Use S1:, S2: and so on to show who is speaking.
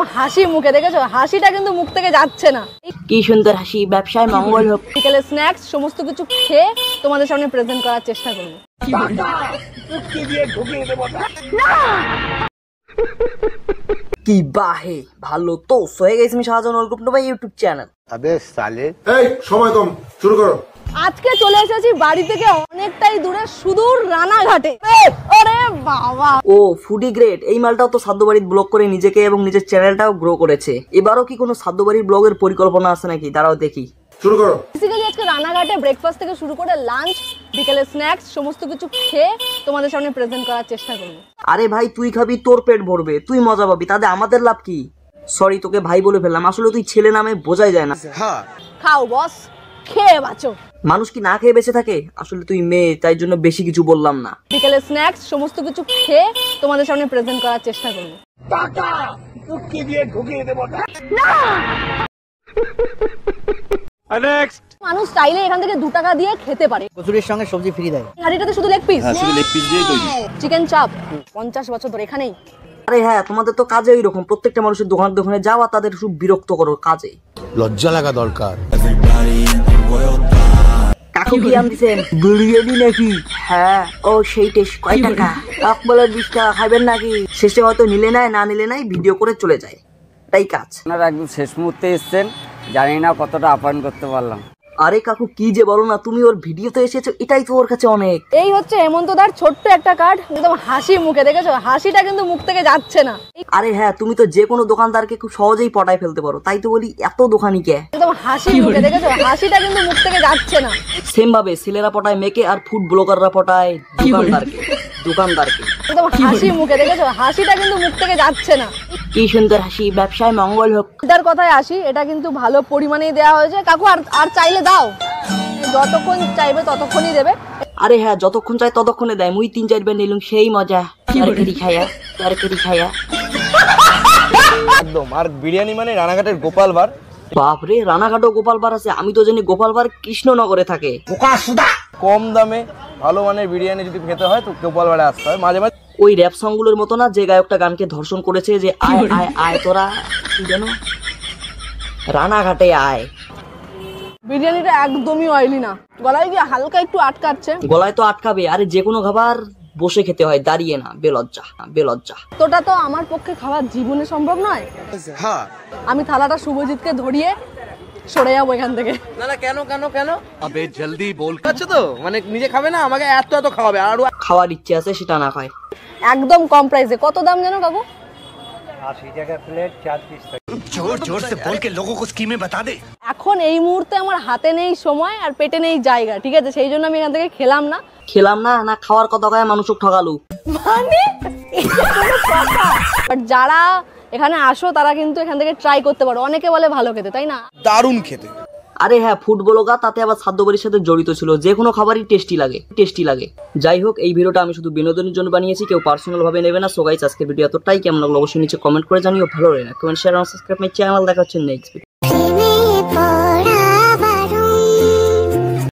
S1: একদম হাসি মুখে, দেখেছো হাসিটা কিন্তু মুখ থেকে যাচ্ছে না।
S2: কি সুন্দর হাসি, ব্যবসায় মঙ্গল হোক।
S1: বিকেলে স্ন্যাক্স সমস্ত কিছু খেয়ে তোমাদের সামনে প্রেজেন্ট করার চেষ্টা করবো।
S2: কি বাহে, ভালো তো হয়ে গেছে আমি শাহজাহান অল গ্রুপ ভাই ইউটিউব চ্যানেল।
S3: আবে সালে,
S4: এই সময় কম, শুরু করো।
S1: আজকে চলে এসেছি বাড়ি থেকে অনেকটাই দূরে, সুদূর রানাঘাটে। ওরে বাবা,
S2: ও ফুডি গ্রেড, এই মালটাও তো সাধ্যবাড়ির ব্লগ করে নিজেকে এবং নিজের চ্যানেলটাও গ্রো করেছে। এবারও কি কোনো সাধ্যবাড়ির ব্লগের পরিকল্পনা আছে নাকি? দাঁড়াও দেখি।
S4: শুরু করো।
S1: বেসিক্যালি আজকে রানাঘাটে ব্রেকফাস্ট থেকে শুরু করে লাঞ্চ, বিকেলে স্ন্যাক্স সমস্ত কিছু খেয়ে তোমাদের সামনে প্রেজেন্ট করার চেষ্টা করবো।
S2: আরে ভাই, তুই খাবি, তোর পেট ভরবে, তুই মজা পাবি, তাতে আমাদের লাভ কি? সরি, তোকে ভাই বলে ফেললাম, আসলে তুই ছেলে নামে বোঝাই যায় না।
S1: খাও বস, খেয়ে বাঁচো।
S2: মানুষ কি না খেয়ে বেঁচে থাকে? আসলে তুই মেয়ে, তাই জন্য বেশি কিছু বললাম না।
S1: বিকেলে স্ন্যাক্স সমস্ত কিছু খেয়ে তোমাদের সামনে প্রেজেন্ট করার চেষ্টা করবো। মানুষ চাইলে এখান থেকে 2 টাকা দিয়ে খেতে পারে।
S2: কচুরির সঙ্গে সবজি ফ্রি দেয়।
S1: হাঁড়িটাতে শুধু লেগ পিস,
S3: শুধু লেগ পিস দিয়ে তৈরি।
S1: চিকেন চাপ 50 বছর ধরে এখানেই।
S2: আরে হ্যাঁ, তোমাদের তো কাজে ওই রকম, প্রত্যেকটা মানুষের দোকানে দোকানে যাওয়া তাদের খুব বিরক্ত করো কাজে।
S3: লজ্জা লাগা দরকার।
S2: কাকু কি আম দিছেন? বিরিয়ানি নাকি? হ্যাঁ, ও সেই টেস্ট। কয় টাকা? বলে 20 টাকা। খাইবেন নাকি? শেষে হয়তো নিলে নাই, না নিলে নাই, ভিডিও করে চলে যায়, তাই কাজ।
S5: আপনারা একদম শেষ মুহূর্তে এসেছেন, জানি না কতটা আপ্যায়ন করতে পারলাম।
S2: আরে কাকু কি যে বলো না, তুমি ওর ভিডিওতে এসেছো, এটাই তো ওর কাছে অনেক।
S1: এই হচ্ছে হেমন্তদার ছোট্ট একটা কার্ড, একদম হাসি মুখে, দেখেছো হাসিটা কিন্তু মুখ থেকে যাচ্ছে না।
S2: আরে হ্যাঁ, তুমি তো যে কোনো দোকানদারকে খুব সহজেই পটায় ফেলতে পারো, তাই তো বলি এত দোকানি কে।
S1: একদম হাসি মুখে, দেখেছো হাসিটা কিন্তু মুখ থেকে যাচ্ছে না।
S2: সেম ভাবে ছেলেরা পটায় মেয়েকে, আর ফুড ব্লগাররা পটায় দোকানদারকে।
S1: একদম হাসি মুখে, দেখেছো হাসিটা কিন্তু মুখ থেকে যাচ্ছে না।
S2: কি সুন্দর হাসি, ব্যবসায় মঙ্গল হোক।
S1: এটার কথায় আসি, এটা কিন্তু ভালো পরিমাণেই দেওয়া হয়েছে। কাকু আর চাইলে দাও, যতক্ষণ চাইবে ততক্ষণই দেবে।
S2: আরে হ্যাঁ, যতক্ষণ চাই ততক্ষণে দেয়। মুই 3-4 বার নিলুম, সেই মজা। তরকারি খায়া
S6: একদম। আর বিরিয়ানি মানে রানাঘাটের গোপাল বার।
S2: বাপরে, রানাঘাটও গোপাল বার আছে? আমি তো জানি গোপাল বার কৃষ্ণনগরে থাকে।
S6: কম দামে ভালো মানের বিরিয়ানি যদি খেতে হয় তো গোপাল বারে আসতে হয়। মাঝে মাঝে
S2: ওই র‍্যাপ সংগুলোর মতো না, যে গায়কটা গানকে ধর্ষণ করেছে, যে আয় আয় আয় তোরা, কি জানো, রানাঘাটে আয়।
S1: বিরিয়ানিটা একদমই অয়েলি না, গলায় কি হালকা একটু আটকাচ্ছে।
S2: গলায় তো আটকাবে, আরে যে কোনো খাবার বসে খেতে হয়, দাঁড়িয়ে না। বেলজ্জা।
S1: তোটা তো আমার পক্ষে খাওয়া জীবনে সম্ভব নয়। আমি থালাটা শুভজিৎকে ধরিয়ে সরে যাবো এখান থেকে।
S6: না না, কেন আবে জলদি বল। আচ্ছা তো মানে নিজে খাবে না, আমাকে এত খাওয়াবে। আর
S2: খাওয়ার ইচ্ছে আছে, সেটা না খায়।
S1: একদম কম প্রাইসে। কত দাম জানো কাকু?
S5: 80 টাকা প্লেট, 4 পিস।
S3: জোর সে বল কে লোগোं को স্কিমে বাতা দে।
S1: এখন এই মুহূর্তে আমার হাতে নেই সময় আর পেটে নেই জায়গা, ঠিক আছে? সেই জন্য আমি এখান থেকে খেলাম না
S2: খাওয়ার কথা কয় মানুষক ঠকালু
S1: মানে। বাট যারা এখানে আসো তারা কিন্তু এখান থেকে ট্রাই করতে পারো। অনেকে বলে ভালো খেতে, তাই না?
S6: দারুণ খেতে।
S2: আরে হ্যাঁ, ফুড ব্লগার, তাতে আবার সাধ্যবাড়ির সাথে জড়িত ছিল। যে কোনো খাবারই টেস্টি লাগে। যাই হোক, এই ভিডিওটা আমি শুধু বিনোদনের জন্য বানিয়েছি, কেউ পার্সোনাল ভাবে নেবে না। সো গাইস, আজকের ভিডিও এতটাই। কেমন লাগলো অবশ্যই নিচে কমেন্ট করে জানিও। ভালো লাগে না কমেন্ট, শেয়ার আর সাবস্ক্রাইব মাই চ্যানেল। দেখা হচ্ছে নেক্সট ভিডিও।